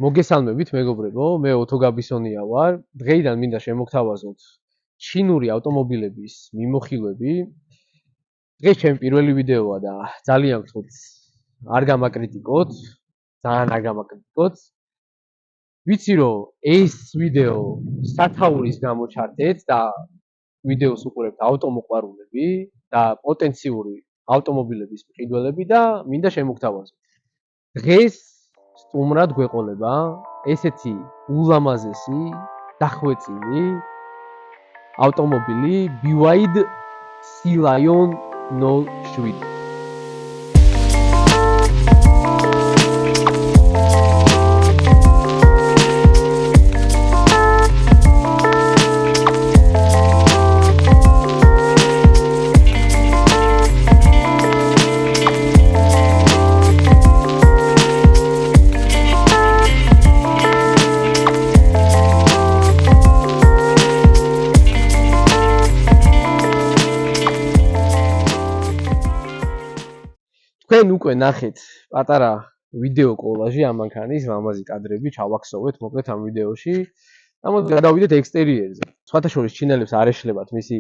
მოგესალმებით მეგობრებო, მე ოთო გაბისონია ვარ. დღეიდან მინდა შემოგთავაზოთ ჩინური ავტომობილების მიმოხილვები. დღეს ჩემი პირველი ვიდეოა და ძალიან ვთქვით, არ გამაკრიტიკოთ, ძალიან არ გამაკრიტიკოთ. ვიცი რომ ეს ვიდეო სათაურის გამოჩართეთ და ვიდეოს უყურებთ ავტომოყვარულები და პოტენციური ავტომობილების მყიდველები და მინდა შემოგთავაზოთ. დღეს სტუმრად გვეყოლება ესეთი ულამაზესი დახვეწილი ავტომობილი BYD Sea Lion 07. თქვენ უკვე ნახეთ პატარა ვიდეო კოლაჟი ამ მანქანის, ამაზე კადრები ჩავაქსოვეთ მოკლედ ამ ვიდეოში. ამოთ გადავიდეთ ექსტერიერზე. სხვათა შორის ჩინელებს არ ეშლებათ მისი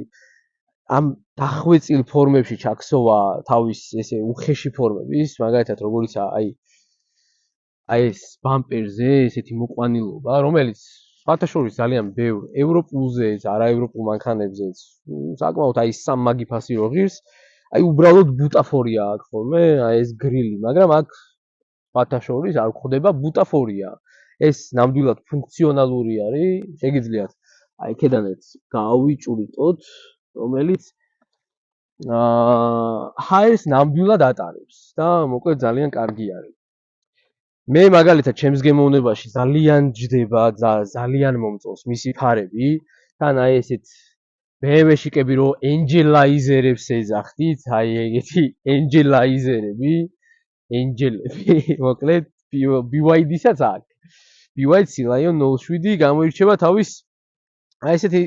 ამ დახვეწილ ფორმებში ჩაქსოვა თავის ესე უხეში ფორმების, მაგალითად როგორიცაა აი ეს ბამპერზე ესეთი მოყვანილობა, რომელიც სხვათა შორის ძალიან ბევრ ევროპულზეც, არაევროპულ მანქანებზეც საკმაოდ აი სამმაგი ფასი რო ღირს. აი უბრალოდ ბუტაფორია აქვს ხოლმე, აი ეს გრილი, მაგრამ აქ სხვათა შორის არ გვხვდება ბუტაფორია. ეს ნამდვილად ფუნქციონალური არის, შეგიძლიათ აი ქედანაც გავიჭვრიტოთ, რომელიც ჰაერს ნამდვილად ატარებს და მოკლედ ძალიან კარგი არის. მე მაგალითად ჩემს გემოვნებაში ძალიან ჯდება, ძალიან მომწონს მისი ფარები, თან აი ესეთ BMW-შიკები რო ენჯელაიზერებს ეძახდით, აი ეგეთი ენჯელაიზერები, ენჯელები, მოკლედ BYD-საც აქვს. BYD Sea Lion 07 გამოირჩევა თავის აი ესეთი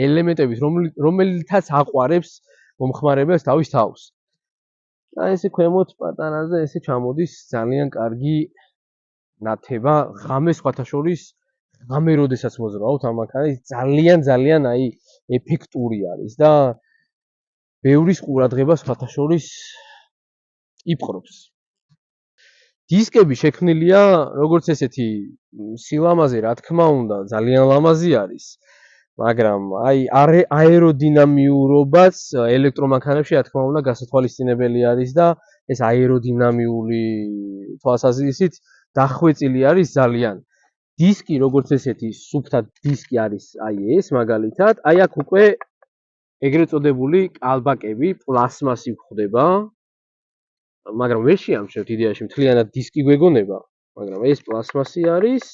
ელემენტებით, რომელთაც აყვარებს მომხმარებელს თავის თავს. აი ესე ქვემოთ პატარაზე ესე ჩამოდის ძალიან კარგი ნათება, ღამე სხვათა შორის ღამე როდესაც მოზრაობთ ამ მანქანას ძალიან აი ეფექტური არის და ბევრის ყურადღება სხვათა შორის იპყრობს. დისკები შექმნილია როგორც ესეთი სილამაზე, რა თქმა უნდა, ძალიან ლამაზი არის, მაგრამ აი აეროდინამიურობაც ელექტრომანქანებში რა თქმა უნდა გასათვალისწინებელი არის და ეს აეროდინამიული თვალსაზრისით დახვეწილი არის ძალიან. დისკი როგორც ესეთი სუფთა დისკი არის აი ეს მაგალითად, აი აქ უკვე ეგრეთ წოდებული კალბაკები პლასმასი გვხვდება, მაგრამ ვერ შეამჩნევთ იდეაში მთლიანად დისკი გვეგონება, მაგრამ ეს პლასმასი არის,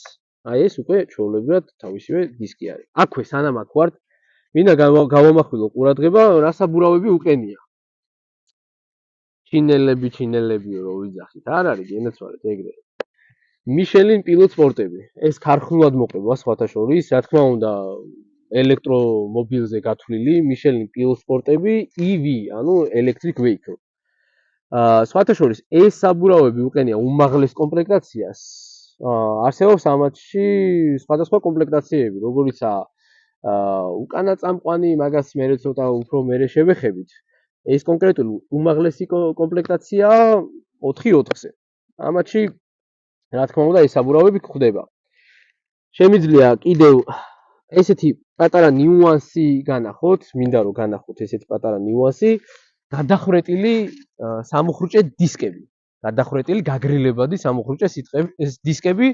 აი ეს უკვე ჩვეულებრივად თავისივე დისკი არის. აქვე სანამ აქ ვართ, მინდა გავამახვილო ყურადღება, რა საბურავები უყენია. ჩინელებიო რო ვიძახით, არ არის გენაცვალეთ ეგრე. მიშელინ პილოტ სპორტები. ეს ქარხნულად მოყვება სხვათა შორის, რა თქმა უნდა, ელექტრომობილზე გათვლილი მიშელინ პილოტ სპორტები EV, ანუ electric vehicle. სხვათა შორის ეს საბურავები უყენია უმაღლეს კომპლექტაციას. არსებობს ამათში სხვადასხვა კომპლექტაციები, როგორიცაა უკანა წამყვანი, მაგას მე ცოტა უფრო მერე შევეხებით. ეს კონკრეტული უმაღლესი კომპლექტაცია 4/4-ზე. ამათში რა თქმა უნდა ეს საბურავები გვხვდება. შემიძლია კიდევ ესეთი პატარა ნიუანსი განახოთ, მინდა რომ განახოთ ესეთი პატარა ნიუანსი, გადახრეტილი სამუხრუჭე დისკები. გადახრეტილი გაგრილებადი სამუხრუჭე დისკები,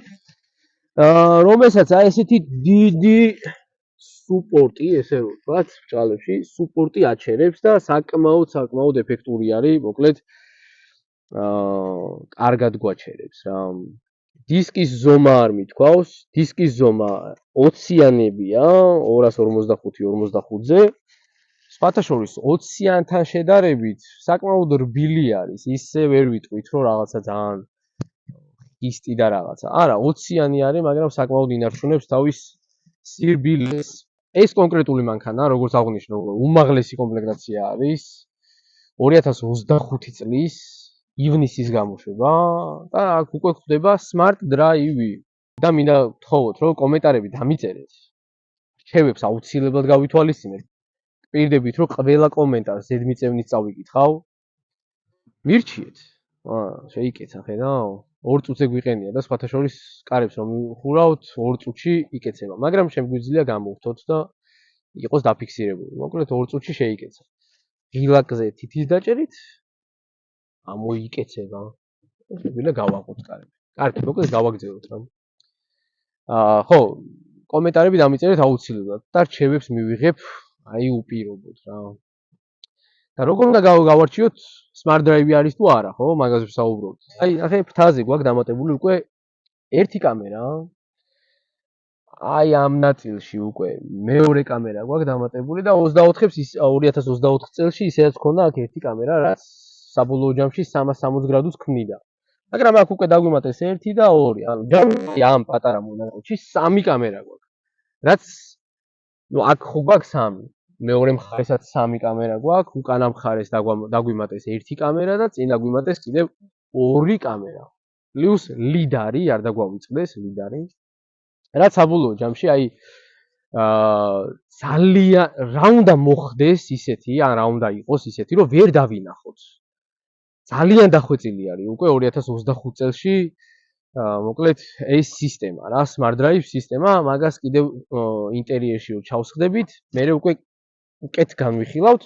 რომელსაც აი ესეთი დიდი სუპორტი, ესე რომ ვთქვათ, ბჭყალებში სუპორტი აჩერებს და საკმაოდ ეფექტური არის, მოკლედ კარგად გვაჩერებს რა. დისკის ზომა არ მithქვავს, დისკის ზომა 20-იანებია, 255-45-ზე. სხვათა შორის 20-იანთან შედარებით საკმაოდ რბილი არის, ისე ვერ ვიტყვით, რომ რაღაცა ძალიან ისტი და რაღაცა. არა, 20-იანი არის, მაგრამ საკმაოდ ინარჩუნებს თავის სირბილეს. ეს კონკრეტული მანქანა, როგორც აღნიშნე, უმაღლესი კომპლექტაცია არის 2025 წლის ივნისის გამოშვება და აქ უკვე გვხვდება Smart Drive. და მინდა გთხოვოთ, რომ კომენტარები დამიწერეთ. რჩევებს აუცილებლად გავითვალისწინეთ. პირდებით, რომ ყველა კომენტარს ზედმიწევნით წავიკითხავ. მირჩიეთ. შეიკეცა, ხედავ? 2 წუთზე გვიყენია და სხვათა შორის კარებს რომ მივხურავთ 2 წუთში იკეცება, მაგრამ შემგვიძლია გამოვთოთ და იყოს დაფიქსირებული. მოკლედ 2 წუთში შეიკეცა. ღილაკზე თითის დაჭერით ამოიკეცება. შეგვიძლია გავაყოთ კარები. კარგი, მოკლედ გავაგზავნოთ რა. ხო, კომენტარები დამიწერეთ აუცილებლად და რჩევებს მივიღებ, აი უპირობოდ რა. და როგორ უნდა გავარჩიოთ smart drive არის თუ არა, ხო? მაგაზე ვსაუბრობთ. აი, ახლა ფრთაზე გვაქვს დამატებული უკვე ერთი კამერა. აი ამ ნაწილში უკვე მეორე კამერა გვაქვს დამატებული და 2024 წელს ისედაც ქონდა აქ ერთი კამერა, რაც საბოლოო ჯამში 360 გრადუს ქმნიდა. მაგრამ აქ უკვე დაგვიმატეს 1 და 2. ანუ ჯამში ამ პატარა მონაკვეთში 3 კამერა გვაქვს. რაც ნუ აქ ხო გვაქვს 3. მეორე მხარესაც 3 კამერა გვაქვს, უკანა მხარეს დაგვიმატეს 1 კამერა და წინ დაგვიმატეს კიდევ 2 კამერა. პლუს ლიდარი, არ დაგვავიწყდეს ლიდარი. რაც საბოლოო ჯამში აი ძალიან რა უნდა მოხდეს ისეთი, ან რა უნდა იყოს ისეთი, რომ ვერ დავინახოთ. ძალიან დახვეწილი არის უკვე 2025 წელში მოკლედ ეს სისტემა რა, smart drive სისტემა, მაგას კიდევ ინტერიერში რო ჩავსხდებით, მე უკვე უკეთ განვიხილავთ,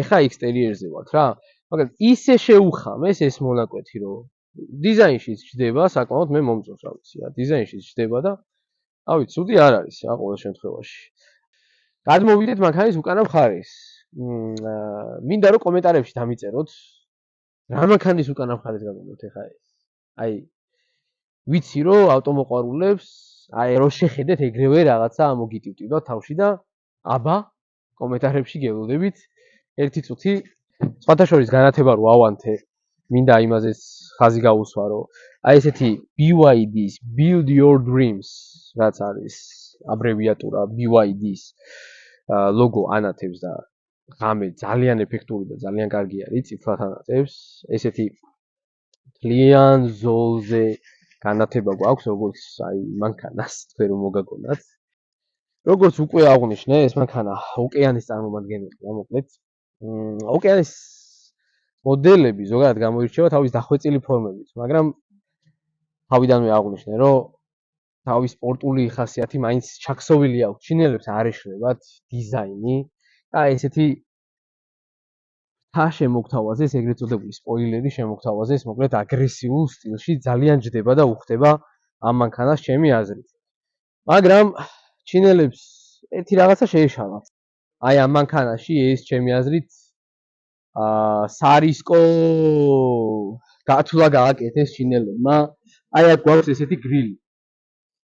ეხა ექსტერიერზე ვართ რა. მაგრამ ისე შეუხამეს ეს მონაკვეთი, რომ დიზაინშიც ჯდება, საკმაოდ მე მომწონს რა ვიცი რა, დიზაინშიც ჯდება და ავი, ცუდი არ არის რა ყოველ შემთხვევაში. გადმოვიდეთ მანქანის უკანა მხარეს. მინდა რომ კომენტარებში დამიწეროთ რა მანქანის უკანა მხარეს გავიგოთ ეხა ეს. აი ვიცი რომ ავტომოყვარულებს აი რო შეხედეთ ეგრევე რაღაცა მოგიტივტივდათ თავში და აბა კომენტარებში გელოდებით 1 წუთი სხვათა შორის განათება რო ავანთე მინდა იმაზეც ხაზი გაუსვა რომ აი ესეთი BYD-ს Build Your Dreams რაც არის აბრევიატურა BYD-ს ლოგო ანათებს და ღამე ძალიან ეფექტური და ძალიან კარგი არის ციფრად ანათებს ესეთი ძალიან ზოლზე განათება გვაქვს როგორც აი მანქანას თქვენ რომ მოგაგონათ როგორც უკვე აღვნიშნე ეს მანქანა ოკეანის წარმომადგენელია მოკლედ ოკეანის მოდელები ზოგადად გამოირჩევა თავის დახვეწილი ფორმებით მაგრამ თავიდანვე აღვნიშნე რომ თავის სპორტული ხასიათი მაინც ჩაქსოვილი აქვს ჩინელებს არ ეშლებათ დიზაინი და ესეთი შემოგთავაზეს ეგრეთ წოდებული სპოილერი შემოგთავაზეს მოკლედ აგრესიულ სტილში ძალიან ჯდება და უხდება ამ მანქანას ჩემი აზრით. მაგრამ ჩინელებს ერთი რაღაცა შეეშალათ. აი ამ მანქანაში ეს ჩემი აზრით სარისკო გათვლა გააკეთეს ჩინელებმა. აი აქ გვაქვს ესეთი გრილი.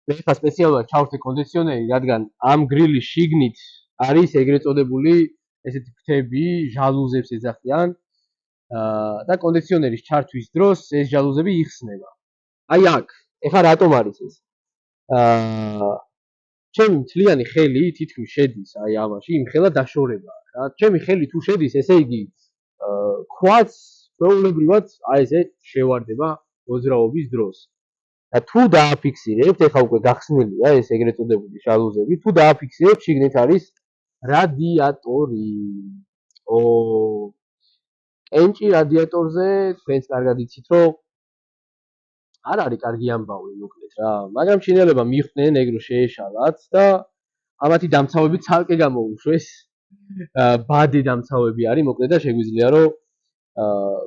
მე ხა სპეციალურად ჩავხდი კონდიციონერი, რადგან ამ გრილის შიგნით არის ეგრეთ წოდებული ესეთი ფრთები, ჟალუზებს ეძახიან და კონდიციონერის ჩართვის დროს ეს ჟალუზები იხსნება. აი აქ, ეხლა რატომ არის ეს? ჩემი მთლიანი ხელი თითქმის შედის აი ამაში, იმ ხელა დაშორება რა. ჩემი ხელი თუ შედის, ესე იგი ქვაც ჩვეულებრივად აი ესე შევარდება მოძრაობის დროს. და თუ დააფიქსირებთ, ეხლა უკვე გახსნილია ეს ეგრეთ წოდებული ჟალუზები, თუ დააფიქსირებთ, შიგნით არის რადიატორი. კენჭი რადიატორზე თქვენს კარგად იცით რომ არ არის კარგი ამბავი მოკლედ რა. მაგრამ ჩინელებმა მიხვდნენ ეგრო შეეშალათ და ამათი დამცავები ცალკე გამოუშვეს. ბადი დამცავები არის მოკლედ და შეგვიძლია რომ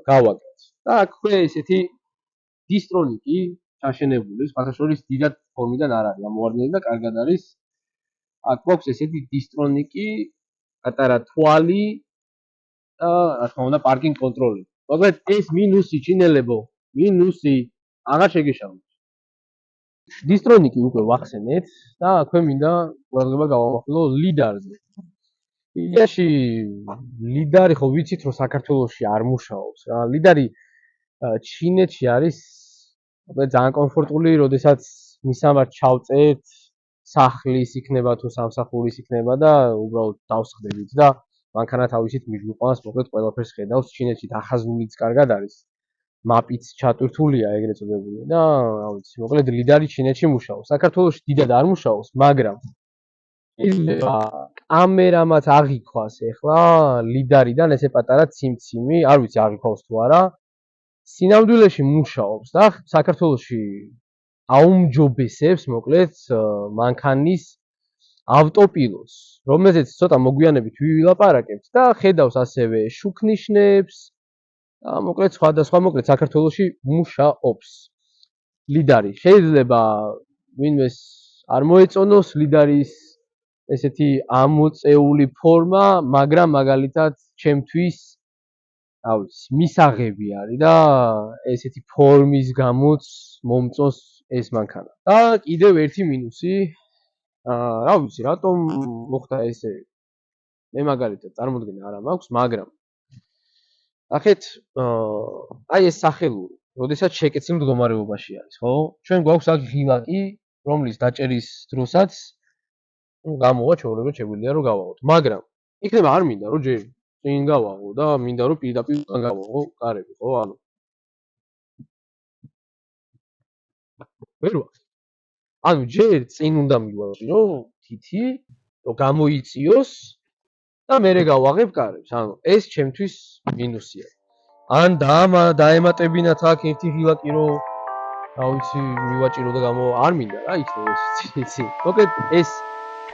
გავაკეთოთ. და აქვე ესეთი დისტრონიკი ჩაშენებული, სხვათა შორის დიდად ფორმიდან არ არის ამოვარდნილი და კარგად არის. აქ გვაქვს ესეთი დისტრონიკი, პატარა თვალი და რა თქმა უნდა პარკინგ კონტროლი. მოკლედ ეს მინუსი ჩინელებო, მინუსი აღარ შეგეშალოთ. დისტრონიკი უკვე ვახსენეთ და აქვე მინდა ყურადღება გავამახვილო ლიდარზე. იდეაში ლიდარი ხო ვიცით რომ საქართველოში არ მუშაობს რა. ლიდარი ჩინეთში არის მოკლედ ძალიან კომფორტული, როდესაც მისამართ ჩავწერთ სახლის იქნება თუ სამსახურის იქნება და უბრალოდ დავსხდებით და მანქანა თავისით მიგვიყვანს, მოკლედ ყველაფერს ხედავს, ჩინეთში დახაზულიც კარგად არის. მაპიც ჩატვირთულია ეგრეთ წოდებული და რა ვიცი, მოკლედ ლიდერი ჩინეთში მუშაობს. საქართველოში დიდად არ მუშაობს, მაგრამ შეიძლება კამერამაც აღიქვას ეხლა ლიდერიდან ესე პატარა ციმციმი, არ ვიცი აღიქვას თუ არა. სინამდვილეში მუშაობს და საქართველოში აუმჯობესებს მოკლედ მანქანის ავტოპილოტს, რომელზეც ცოტა მოგვიანებით ვილაპარაკებთ და ხედავს ასევე შუქნიშნებს და მოკლედ სხვადასხვა მოკლედ საქართველოში მუშაობს. ლიდერი შეიძლება ვინმეს არ მოეწონოს ლიდერის ესეთი ამოწეული ფორმა, მაგრამ მაგალითად ჩემთვის რა ვიცი, მისაღები არის და ესეთი ფორმის გამოც მომწონს ეს მანქანა. და კიდევ ერთი მინუსი, რა ვიცი, რატომ მოხდა ესე? მე მაგალითად წარმოდგენა არ მაქვს, მაგრამ ნახეთ, აი ეს სახელური, როდესაც შეკეცილ მდგომარეობაში არის, ხო? ჩვენ გვაქვს აქ ღილაკი, რომლის დაჭერის დროსაც გამოვა ჩვეულებრივ შეგვიძლია რომ გავაღოთ, მაგრამ იქნება არ მინდა რომ ჯერ წინ გავაღო და მინდა რომ პირდაპირ უკან გავაღო კარები, ხო? ანუ ვერ ვახ. ანუ ჯერ წინ უნდა მივაჭირო თითი, რომ გამოიწიოს და მერე გავაღებ კარებს. ანუ ეს ჩემთვის მინუსია. ან დაემატებინათ აქ ერთი ღილაკი რომ რა ვიცი მივაჭირო და არ მინდა რა იქნება ეს იცი. მოკლედ ეს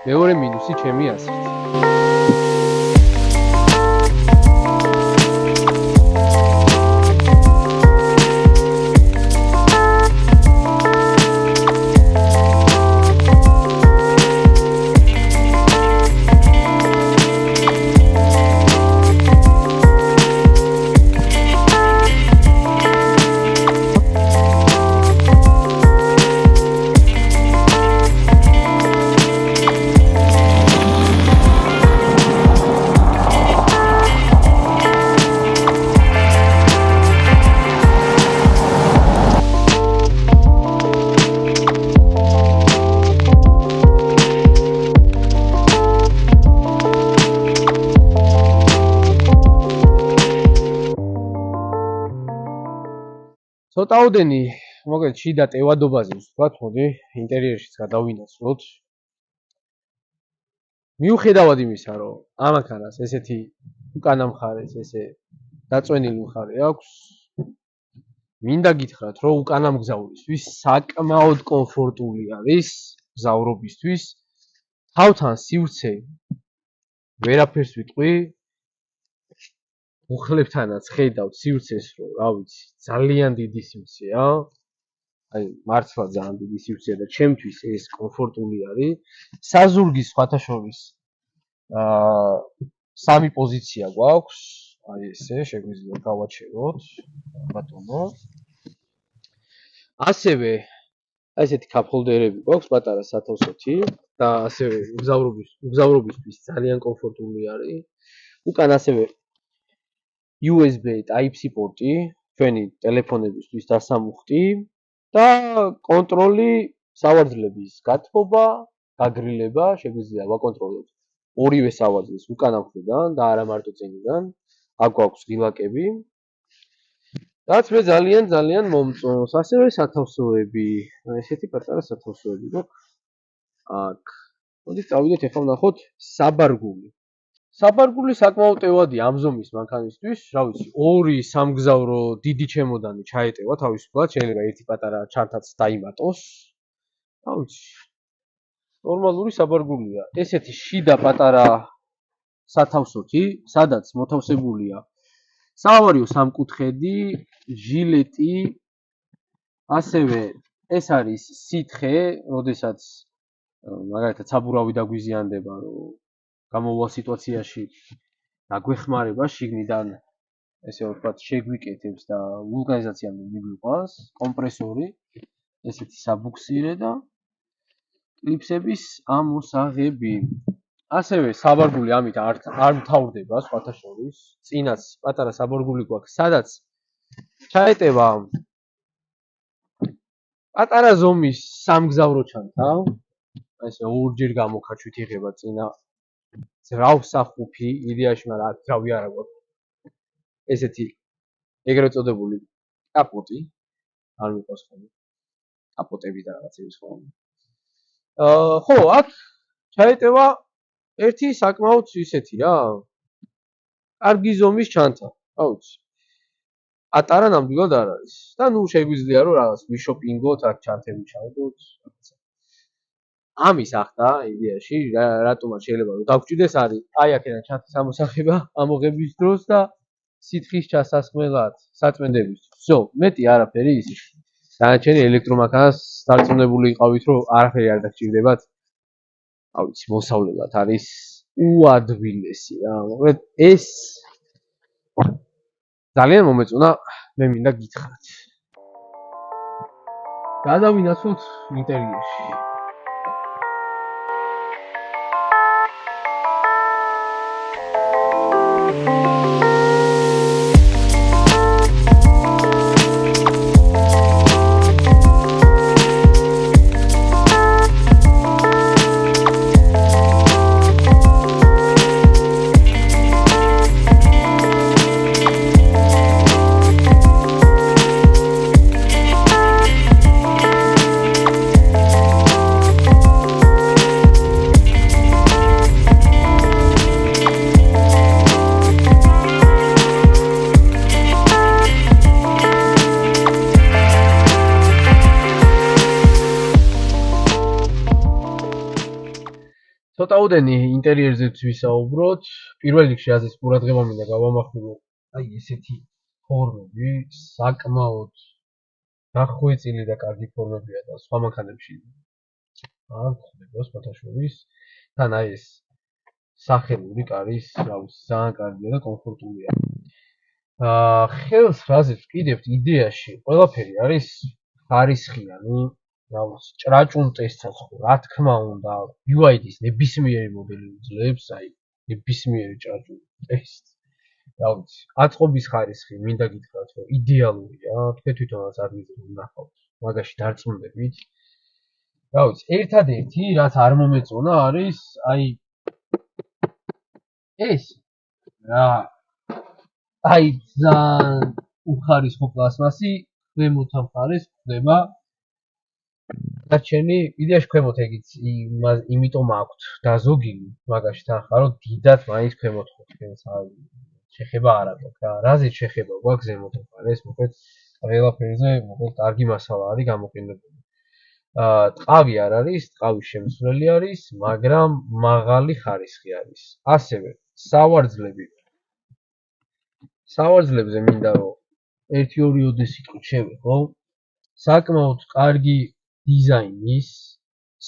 მეორე მინუსი ჩემი აზრით. ცოტაოდენი მოკლედ შიდა ტევადობაზე ვთქვათ, მოდი ინტერიერშიც გადავინაცვლოთ. მიუხედავად იმისა, რომ ამ მანქანას ესეთი უკანა მხარეს ესე დაწვენილი მხარე აქვს, მინდა გითხრათ, რომ უკანა მგზავრისთვის საკმაოდ კომფორტული არის მგზავრობისთვის. თავთან სივრცე ვერაფერს ვიტყვი. მუხლებთანაც ხედავთ სივრცეს, რომ რა ვიცი, ძალიან დიდი სივრცეა. აი, მართლა ძალიან დიდი სივრცეა და ჩემთვის ეს კომფორტული არის. საზურგის სხვათა შორის სამი პოზიცია გვაქვს. აი ესე, შეგვიძლია გავაჩეროთ, ბატონო. ასევე აი ესეთი კაპჰოლდერები გვაქვს, პატარა სათავსოთი და ასევე მგზავრობისთვის ძალიან კომფორტული არის. უკან ასევე USB Type-C პორტი, ჩვენი ტელეფონებისთვის დასამუხტი და კონტროლი სავარძლების გათბობა, გაგრილება, შეგვიძლია ვაკონტროლოთ ორივე სავარძლის უკანა მხრიდან და არა მარტო წინიდან. აქ გვაქვს ღილაკები. რაც მე ძალიან მომწონს. ასევე სათავსოები, ესეთი პატარა სათავსოები გვაქვს. აქ. მოდით წავიდეთ ახლა ვნახოთ საბარგული. საბარგული საკმაოდ ტევადია ამ ზომის მანქანისთვის, რა ვიცი, 2 სამგზავრო დიდი ჩემოდანი ჩაეტევა თავისუფლად, შეიძლება ერთი პატარა ჩანთაც დაიმატოს. რა ვიცი. ნორმალური საბარგულია. ესეთი შიდა პატარა სათავსოთი, სადაც მოთავსებულია საავარიო სამკუთხედი, ჟილეტი, ასევე ეს არის სითხე, როდესაც მაგალითად საბურავი დაგვიზიანდება, რომ გამოვალ სიტუაციაში დაგვეხმარება შიგნიდან ესე ვთქვათ შეგვიკეთებს და ვულკანიზაცია მიგვიყვანს, კომპრესორი, ესეთი საბუქსირე და კლიპსების ამოსაღები. ასევე საბარგული ამით არ მთავრდება სხვათა შორის, წინაც პატარა საბარგული გვაქვს, სადაც ჩაეტევა პატარა ზომის სამგზავრო ჩანთა, ესე ორჯერ გამოკაჩვით იღება წინა ძრავსახუფი, იდეაში, მაგრამ ძრავი არა გვაქვს. ესეთი ეგრეთ წოდებული კაპოტი, არ მიყვარს ხოლმე. კაპოტები და რაღაცების ხოლმე. ხო, აქ ჩაეტევა ერთი საკმაოდ ისეთი რა. კარგი ზომის ჩანთა, რა ვიცი. ატარა ნამდვილად არ არის. და ნუ შეგვიძლია რომ რაღაც ვიშოპინგოთ, აქ ჩანთები ჩავდოთ, რაღაცა. ამის ახლა იდეაში რატომაც შეიძლება რომ დაგჭირდეს არის აი აქედან ჩანთის ამოსახება ამოღების დროს და სითხის ჩასასხმელად საწმენდების. всё, მეტი არაფერი ისიც. დანარჩენი ელექტრომანქანას დარწმუნებული იყავით რომ არაფერი არ დაგჭირდებათ. რა ვიცი, მოსავლელად არის უადვილესი რა. მოკლედ ეს ძალიან მომეწონა, მე მინდა გითხრათ. გადავინაცვლოთ ინტერიერში. ცოტაოდენი ინტერიერზე ვისაუბროთ. პირველ რიგში აზრის ყურადღება მინდა გავამახვილო აი ესეთი ფორმები, საკმაოდ დახვეწილი და კარგი ფორმებია და სხვა მანქანებში არ ხდება სხვათაშორის. თან აი ეს სახელური კარის, რა ვიცი, ძალიან კარგია და კომფორტულია. ხელს რაზეც ვკიდებთ იდეაში, ყველაფერი არის ხარისხიანი. რა ვიცი, ჭრაჭუნტესაც ხო, რა თქმა უნდა, BYD-ის ნებისმიერი მოდელი უძლებს, აი, ნებისმიერი ჭრაჭუნტეს. რა ვიცი, აწყობის ხარისხი მინდა გითხრათ, რომ იდეალურია, თქვენ თვითონაც აღიძინოთ ნახავთ, მაგაში დარწმუნდებით. რა ვიცი, ერთადერთი, რაც არ მომეწონა არის, აი ეს რა აი ძალიან უხარისხო პლასმასი, ქვემოთა მხარეს ხდება დარჩენი იდეაში ქვემოთ ეგიც იმიტომ აქვთ დაზოგილი, მაგაში თანხა რომ დიდად მაინც ქვემოთ ხო თქვენს შეხება არ აქვს რა. რაზეც შეხება გვაქვს ზემოთ მხარეს, მოკლედ ყველაფერზე, მოკლედ კარგი მასალა არის გამოყენებული. ტყავი არ არის, ტყავის შემცვლელი არის, მაგრამ მაღალი ხარისხი არის. ასევე სავარძლებზე მინდა რომ 1-2 სიტყვით შევეხო. საკმაოდ კარგი დიზაინის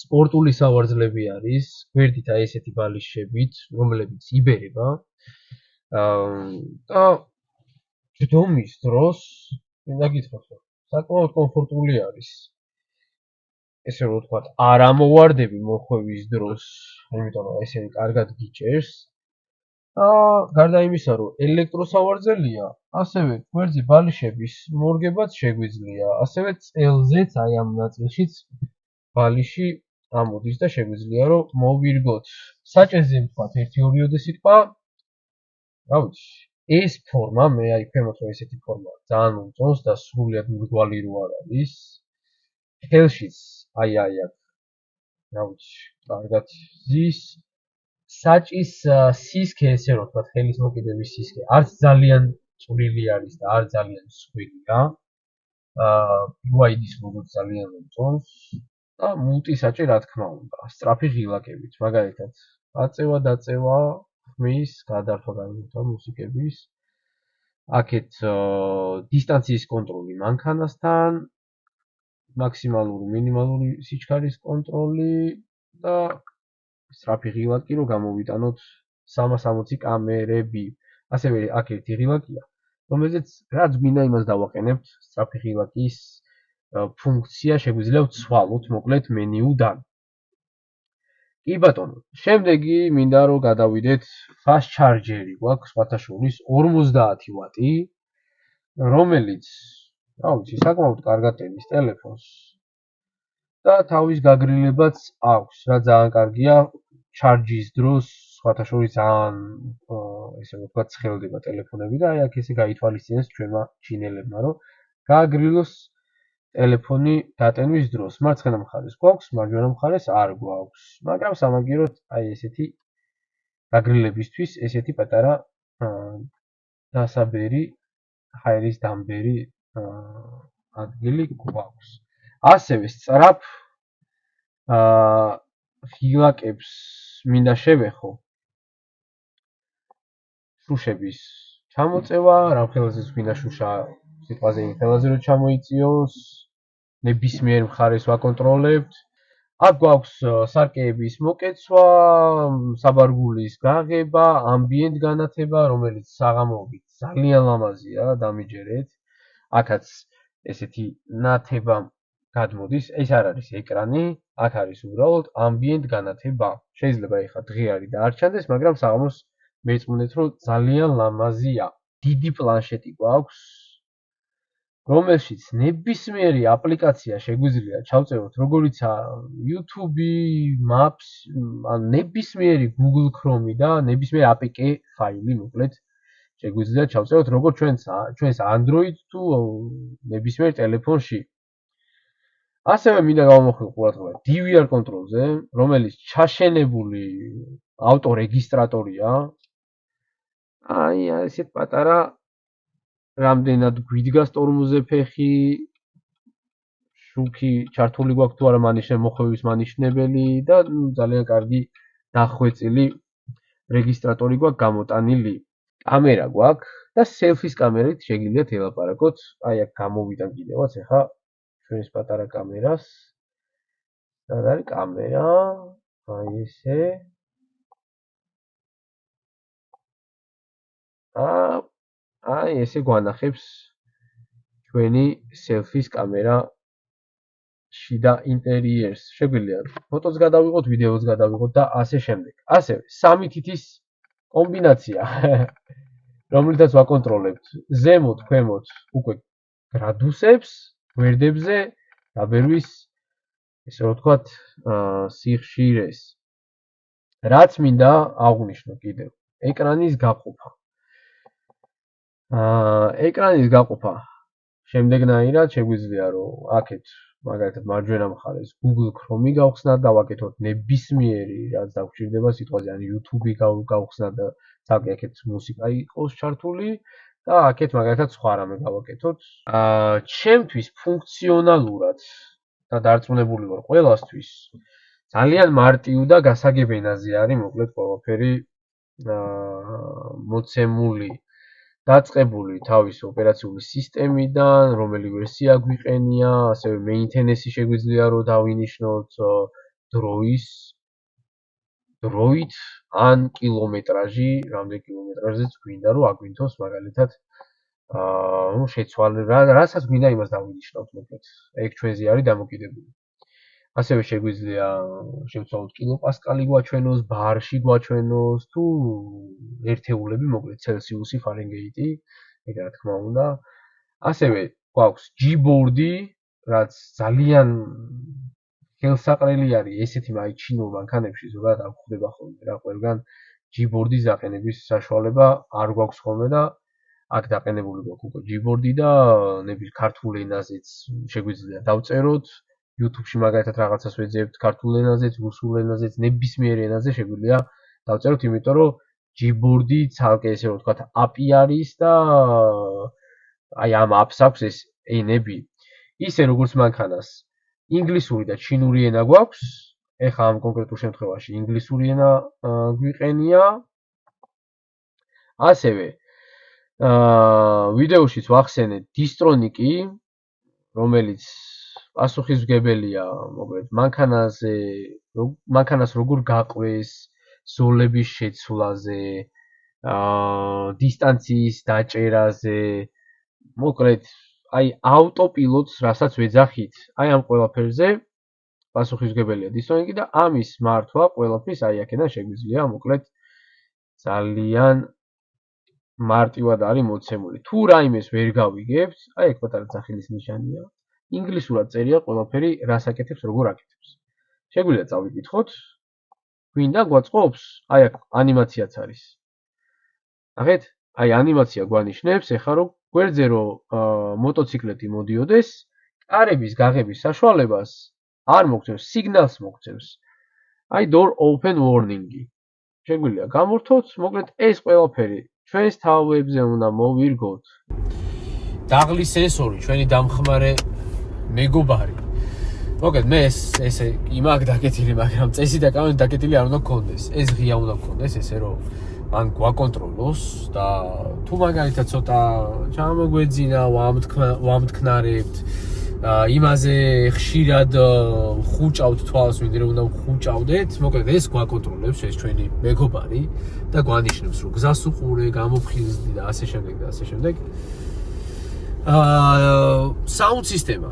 სპორტული სავარძლები არის, გვერდით აი ესეთი ბალიშებით, რომლებიც იბერება. და ჯდომის დროს მინდა გითხრათ, რომ საკმაოდ კომფორტული არის. ესე რომ ვთქვათ, არ ამოვარდები მოხვევის დროს, იმიტომ რომ ესენი კარგად გიჭერს. გარდა იმისა, რომ ელექტროსავარძელია, ასევე გვერდზე ბალიშების მორგებაც შეგვიძლია, ასევე წელზეც აი ამ ნაწილშიც ბალიში ამოდის და შეგვიძლია რომ მოვირგოთ. საჭესზე ვთქვათ 1-2 სიტყვა. რა ვიცი, ეს ფორმა, მე აი ქვემოთ რომ ესეთი ფორმა ძალიან მომწონს და სრულიად მრგვალი რო არ არის. ხელშიც აი აქ, რა ვიცი, კარგად ზის. საჭის სისქე, ესე რომ ვთქვათ, ხელის მოკიდების სისქე, არც ძალიან წვრილი არის და არ ძალიან მსხვილი რა. BYD-ის როგორც ძალიან მომწონს და მულტისაჭი რა თქმა უნდა, სწრაფი ღილაკებით, მაგალითად, აწევა-დაწევა, ხმის, გადართვა-გადმოთვა მუსიკების. აქეთ დისტანციის კონტროლი მანქანასთან, მაქსიმალური, მინიმალური სიჩქარის კონტროლი და სწრაფი ღილაკი რომ გამოვიტანოთ 360 კამერები. ასევე აქ ერთი ღილაკია, რომელზეც რაც გვინდა იმას დავაყენებთ, სწრაფი ღილაკის ფუნქცია შეგვიძლია ვცვალოთ მოკლედ მენიუდან. კი ბატონო, შემდეგი მინდა რომ გადავიდეთ fast charger-ი გვაქვს სხვათა შორის 50 ვატი, რომელიც, რა ვიცი, საკმაოდ კარგად ტენის ტელეფონს და თავის გაგრილებაც აქვს, რა ძალიან კარგია, ჩარჯის დროს სხვათა შორის ძალიან ესე ვთქვათ ცხელდება ტელეფონები და აი აქ ესე გაითვალისწინეს ჩვენმა ჩინელებმა, რომ გააგრილოს ტელეფონი დატენვის დროს. მარცხენა მხარეს გვაქვს, მარჯვენა მხარეს არ გვაქვს. მაგრამ სამაგიეროდ აი ესეთი გაგრილებისთვის ესეთი პატარა დასაბერი ჰაერის დამბერი ადგილი გვაქვს. ასევე სწრაფ ღილაკებს მინდა შევეხო შუშების ჩამოწევა, რა ხელაზეც მინდა შუშა სიტყვაზე იმ ხელაზე რომ ჩამოიწიოს, ნებისმიერ მხარეს ვაკონტროლებთ. აქ გვაქვს სარკეების მოკეცვა, საბარგულის გაღება, ამბიენტ განათება, რომელიც საღამოობით ძალიან ლამაზია, დამიჯერეთ. აქაც ესეთი ნათება გადმოდის, ეს არ არის ეკრანი, აქ არის უბრალოდ ამბიენტ განათება. შეიძლება ეხლა დღე და არ ჩანდეს, მაგრამ საღამოს მეწმუნეთ, რომ ძალიან ლამაზია. დიდი პლანშეტი გვაქვს, რომელშიც ნებისმიერი აპლიკაცია შეგვიძლია ჩავწეროთ, როგორიცაა YouTube, Maps, ან ნებისმიერი Google Chrome და ნებისმიერი APK ფაილი, მოკლედ შეგვიძლია ჩავწეროთ, როგორც ჩვენს Android თუ ნებისმიერ ტელეფონში. ასევე მინდა გავამოხილო ყურადღება DVR კონტროლზე, რომელიც ჩაშენებული ავტორეგისტრატორია. აი ესეთ პატარა რამდენად გვიდგას ტორმოზე ფეხი, შუქი ჩართული გვაქვს თუ არა მოხვევის მანიშნებელი და ძალიან კარგი დახვეწილი რეგისტრატორი გვაქვს გამოტანილი. კამერა გვაქვს და სელფის კამერით შეგიძლიათ ელაპარაკოთ. აი აქ გამოვიდან კიდევაც ახლა ჩვენს პატარა კამერას. რა არის კამერა? აი ესე. აი ესე გვანახებს ჩვენი სელფის კამერა შიდა ინტერიერს. შეგვიძლია ფოტოც გადავიღოთ, ვიდეოც გადავიღოთ და ასე შემდეგ. ასევე სამი თითის კომბინაცია, რომლითაც ვაკონტროლებთ ზემოთ, ქვემოთ უკვე გრადუსებს, გვერდებზე, დაბერვის, ესე რომ ვთქვათ, სიხშირეს. რაც მინდა აღვნიშნო კიდევ, ეკრანის გაყოფა. ეკრანის გაყოფა შემდეგნაირად შეგვიძლია რომ აქეთ მაგალითად მარჯვენა მხარეს Google Chrome გავხსნათ და ვაკეთოთ ნებისმიერი რაც დაგვჭირდება სიტყვაზე ან YouTube გავხსნათ და თალკი აქეთ მუსიკა იყოს ჩართული და აქეთ მაგალითად სხვა რამე გავაკეთოთ. ჩემთვის ფუნქციონალურად და დარწმუნებული ვარ ყველასთვის ძალიან მარტივ და გასაგებ ენაზე არის მოკლედ ყველაფერი მოცემული. დაწყებული თავის ოპერაციული სისტემიდან, რომელი ვერსია გვიყენია, ასევე მეინტენენსი შეგვიძლია რომ დავინიშნოთ დროით ან კილომეტრაჟი, რამდენი კილომეტრაჟზეც გვინდა რომ აგვინთოს მაგალითად შეცვალება, რასაც გვინდა იმას დავინიშნოთ მოკლედ. ეგ ჩვენზე არის დამოკიდებული. ასევე შეგვიძლია შევცვალოთ კილოპასკალი გვაჩვენოს, ბარში გვაჩვენოს თუ ერთეულები, მოკლედ ცელსიუსი, ფარენგეიტი, ეგ რა თქმა უნდა. ასევე გვაქვს Gboard-ი, რაც ძალიან ხელსაყრელი არის ესეთი ჩინურ მანქანებში, ზოგადად არ გვხვდება ხოლმე რა, ყველგან Gboard-ის დაყენების საშუალება არ გვაქვს ხოლმე და აქ დაყენებული გვაქვს უკვე Gboard-ი და ნების ქართულ ენაზეც შეგვიძლია დავწეროთ. YouTube-ში მაგალითად რაღაცას ვეძებთ ქართულ ენაზეც, რუსულ ენაზეც, ნებისმიერ ენაზე შეგვიძლია დავწეროთ, იმიტომ რომ Gboard-ი ცალკე ესე რომ ვთქვათ API არის და აი ამ apps აქვს ეს ენები. ისე როგორც მანქანას ინგლისური და ჩინური ენა გვაქვს, ეხლა ამ კონკრეტულ შემთხვევაში ინგლისური ენა გვიყენია. ასევე ვიდეოშიც ვახსენეთ Distronic-ი, რომელიც პასუხისმგებელია, მოკლედ მანქანას როგორ გაყვეს, ზოლების შეცვლაზე, დისტანციის დაჭერაზე, მოკლედ აი ავტოპილოტს, რასაც ვეძახით, აი ამ ყველაფერზე პასუხისმგებელია Distronic-ი და ამის მართვა ყველაფრის აი აქედან შეგვიძლია, მოკლედ ძალიან მარტივად არის მოცემული. თუ რაიმეს ვერ გავიგებთ, აი ეგ პატარა ძახილის ნიშანია. ინგლისურად წერია ყველაფერი, რას აკეთებს, როგორ აკეთებს. შეგვიძლია წავიკითხოთ. გვინდა გვაწყობს? აი აქ ანიმაციაც არის. ნახეთ? აი ანიმაცია გვანიშნებს, ეხლა რომ გვერდზე რომ მოტოციკლეთი მოდიოდეს, კარების გაღების საშუალებას არ მოგწევს, სიგნალს მოგწევს. აი door open warning-ი. შეგვიძლია გამორთოთ, მოკლედ ეს ყველაფერი ჩვენს თავებზე უნდა მოვირგოთ. დაღლის სენსორი, ჩვენი დამხმარე მეგობარი. მოკლედ მე ესე იმაგ დაკეთილი, მაგრამ წესი და კანონი დაკეთილი არ უნდა გქონდეს. ეს ღია უნდა გქონდეს, ესე რომ მან გვაკონტროლოს და თუ მაგალითად ცოტა ჩამოგვეძინა, ვამთქნარებთ, იმაზე ხშირად ხუჭავთ თვალს, ვინდ რომ უნდა ხუჭავდეთ, მოკლედ ეს გვაკონტროლებს ეს ჩვენი მეგობარი და გვანიშნებს რომ გზას უყურე, გამოფხიზდი და ასე შემდეგ და ასე შემდეგ. Sound სისტემა.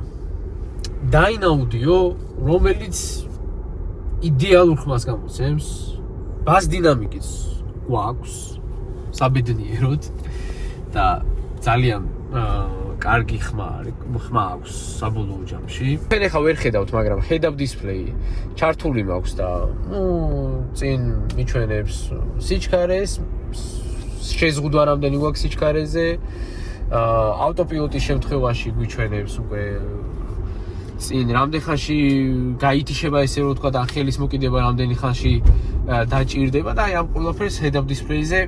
Dynaaudio, რომელიც იდეალურ ხმას გამოცემს, ბას დინამიკიც გვაქვს საბედნიეროდ და ძალიან კარგი ხმა აქვს საბოლოო ჯამში. ჩვენ ახლა ვერ ხედავთ, მაგრამ head-up display ჩართული მაქვს და წინ მიჩვენებს სიჩქარეს, შეზღუდვა რამდენი გვაქვს სიჩქარეზე, ავტოპილოტის შემთხვევაში გვიჩვენებს უკვე წინ რამდენ ხანში გაითიშება ესე რომ ვთქვა და ხელის მოკიდება რამდენი ხანში დაჭირდება და აი ამ ყველაფერს head-up display-ზე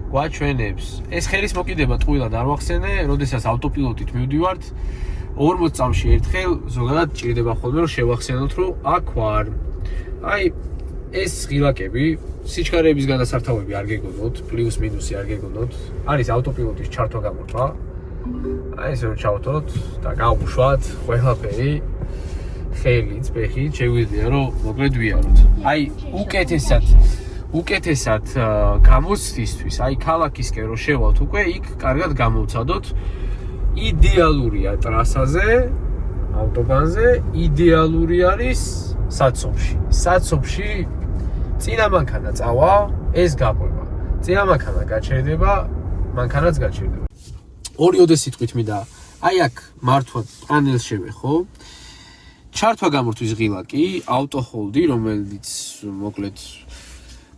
გვაჩვენებს. ეს ხელის მოკიდება ტყუილად არ ვახსენე, როდესაც ავტოპილოტით მივდივართ 40 წამში ერთხელ ზოგადად ჭირდება ხოლმე რომ შევახსენოთ რომ აქ ვარ. აი ეს ღილაკები, სიჩქარეების გადასართავები არ გეგონოთ, პლუს მინუსი არ გეგონოთ. არის ავტოპილოტის ჩართვა გამორთვა. აი ესე რომ ჩავთვალოთ და გავუშვათ ყველაფერი ხელით, ფეხით, შეგვიძლია რომ მოკლედ ვიაროთ. აი უკეთესად გამოცდისთვის, აი ქალაქისკენ რომ შევალთ უკვე იქ კარგად გამოვცადოთ. იდეალურია ტრასაზე, ავტობანზე, იდეალური არის საცობში. საცობში წინა მანქანა წავა, ეს გაყვება. წინა მანქანა გაჩერდება, მანქანაც გაჩერდება. ორი ოდესიტყვით მინდა, აი აქ მართვა პანელს შევეხო. ჩართვა გამორთვის ღილაკი, auto hold-ი, რომელიც მოკლედ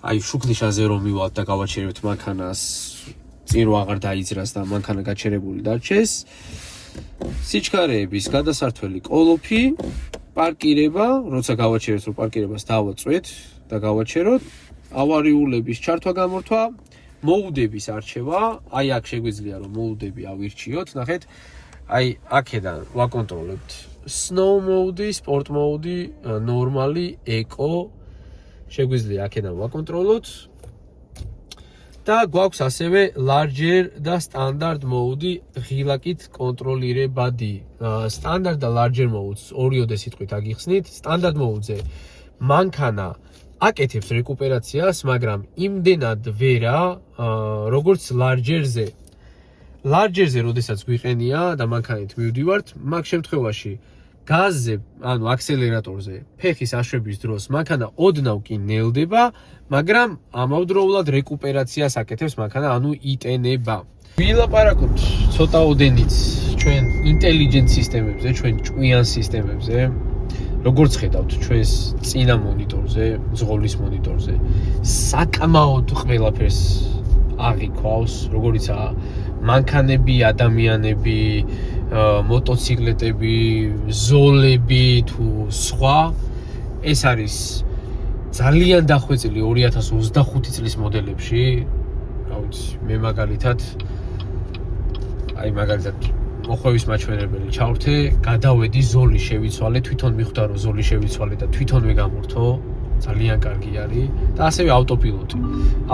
აი შუქნიშაზე რომ მივალთ და გავაჩერებთ მანქანას, წინ რო აღარ დაიძრას და მანქანა გაჩერებული დარჩეს. სიჩქარეების გადასართველი კოლოფი, პარკირება, როცა გავაჩერებთ რომ პარკირებას დავაწვეთ და გავაჩეროთ, ავარიულების ჩართვა გამორთვა, მოუდების არჩევა, აი აქ შეგვიძლია რომ მოუდები ავირჩიოთ, ნახეთ, აი აქედან ვაკონტროლებთ snow mode, sport mode, normally, eco, შეგვიძლია აქედან ვაკონტროლოთ და გვაქვს ასევე larger და standard mode ღილაკით კონტროლირებადი. Standard და larger modes ორი ოდესიტყვით აგიხსნით. Standard mode-ზე მანქანა აკეთებს რეკუპერაციას, მაგრამ იმდენად ვერა, როგორც larger-ზე. Larger-ზე, როდესაც გვიყენია და მანქანით მივდივართ, მაგ შემთხვევაში გაზზე, ანუ აქსელერატორზე, ფეხის აშვების დროს მანქანა ოდნავ კი ნელდება, მაგრამ ამავდროულად რეკუპერაციას აკეთებს მანქანა, ანუ იტენება. ვილაპარაკოთ ცოტაოდენიც ჩვენ ინტელიგენტ სისტემებზე, ჩვენ ჭკვიან სისტემებზე. როგორც ხედავთ ჩვენს წინა მონიტორზე, მძღოლის მონიტორზე, საკმაოდ ყველაფერს აღიქვავს, როგორიცაა მანქანები, ადამიანები, მოტოციკლეტები, ზოლები თუ სხვა. ეს არის ძალიან დახვეწილი 2025 წლის მოდელებში. რა ვიცი, მე მაგალითად მოხვევის მაჩვენებელი ჩავრთე, გადავედი ზოლი შევიცვალე, თვითონ მიხვდა რომ ზოლი შევიცვალე და თვითონვე გამორთო. ძალიან კარგი არის და ასევე ავტოპილოტი.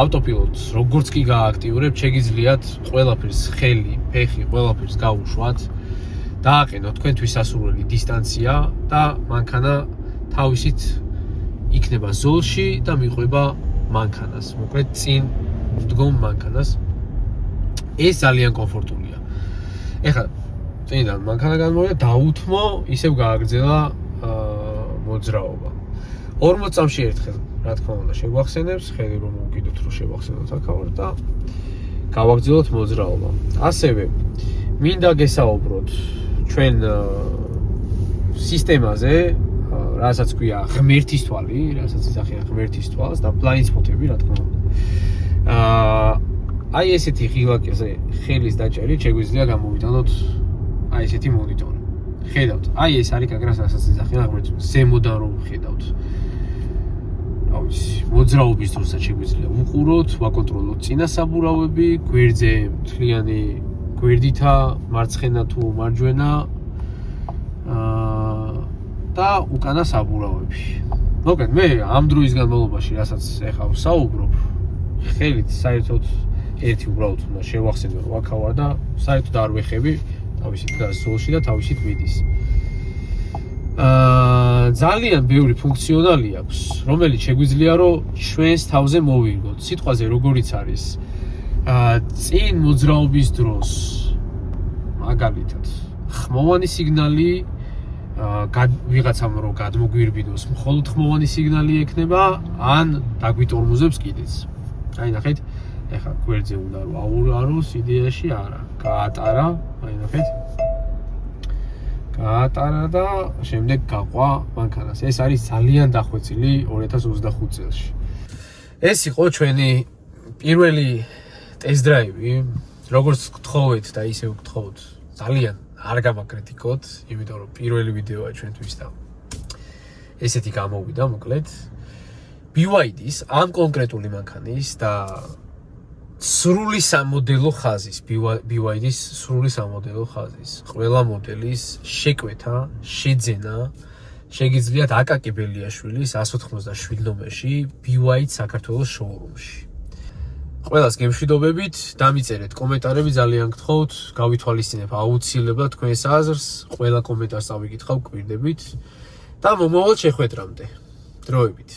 ავტოპილოტს როგორც კი გააქტიურებთ, შეგიძლიათ ყველაფერს ხელი, ფეხი, ყველაფერს გაუშვათ. დააყენოთ თქვენთვის სასურველი დისტანცია და მანქანა თავისით იქნება ზოლში და მიყვება მანქანას. მოკლედ წინ დგომ მანქანას. ეს ძალიან კომფორტულია. ეხლა წინიდან მანქანა განმოვიდა, დაუთმო, ისევ გააგრძელა მოძრაობა. 40 წამში ერთხელ, რა თქმა უნდა, შეგვახსენებს, ხელი რომ მოვკიდოთ, რომ შევახსენოთ აქავარ და გავაგრძელოთ მოძრაობა. ასევე მინდა გესაუბროთ ჩვენ სისტემაზე, რასაც ქვია ღმერთის თვალი, რასაც ისახია ღმერთის თვალს და ბლაინდ სპოტები, რა თქმა უნდა. აი ესეთი ღილაკზე ხელის დაჭერით შეგვიძლია გამოვიტანოთ აი ესეთი მონიტორი. ხედავთ, აი ეს არის კაკრას ასაცი სახე, აღმოჩნდა ზემოდან რომ ხედავთ. მოძრაობის დროსაც შეგვიძლია უყუროთ, ვაკონტროლოთ წინა საბურავები, გვერდზე მთლიანი გვერდითა, მარცხენა თუ მარჯვენა და უკანა საბურავები. მოკლედ, მე ამ დროის განმავლობაში, რასაც ეხლა ვსაუბრობ, ხელით საერთოდ ერთი უბრალოდ უნდა შევახსენო, რომ აქ ვარ და საერთოდ არ ვეხები, თავისით დგას ზოლში და თავისით მიდის. ძალიან ბევრი ფუნქციონალი აქვს, რომელიც შეგვიძლია რომ ჩვენს თავზე მოვირგოთ. სიტყვაზე როგორიც არის წინ მოძრაობის დროს მაგალითად ხმოვანი სიგნალი ვიღაცამ რომ გადმოგვირბინოს, მხოლოდ ხმოვანი სიგნალი ექნება, ან დაგვიტორმოზებს კიდეც. აი ნახეთ, ეხლა გვერდზე უნდა რომ აუაროს, იდეაში არა. გაატარა, აი ნახეთ. გაატარა და შემდეგ გაყვა მანქანას. ეს არის ძალიან დახვეწილი 2025 წელში. ეს იყო ჩვენი პირველი ტესტ-დრაივი. როგორც გთხოვეთ და ისე ვგთხოვთ, ძალიან არ გამაკრიტიკოთ, იმიტომ რომ პირველი ვიდეოა ჩვენთვის და ესეთი გამოვიდა მოკლედ. BYD-ის ამ კონკრეტული მანქანის და სრული სამოდელო ხაზის, BYD-ის სრული სამოდელო ხაზის, ყველა მოდელის შეკვეთა, შეძენა შეგიძლიათ აკაკი ბელიაშვილის 187 ნომერში BYD საქართველოს შოურუმში. ყველას გემშვიდობებით, დამიწერეთ კომენტარები, ძალიან გთხოვთ, გავითვალისწინებ აუცილებლად თქვენს აზრს, ყველა კომენტარს წავიკითხავ გვირდებით და მომავალ შეხვედრამდე. დროებით.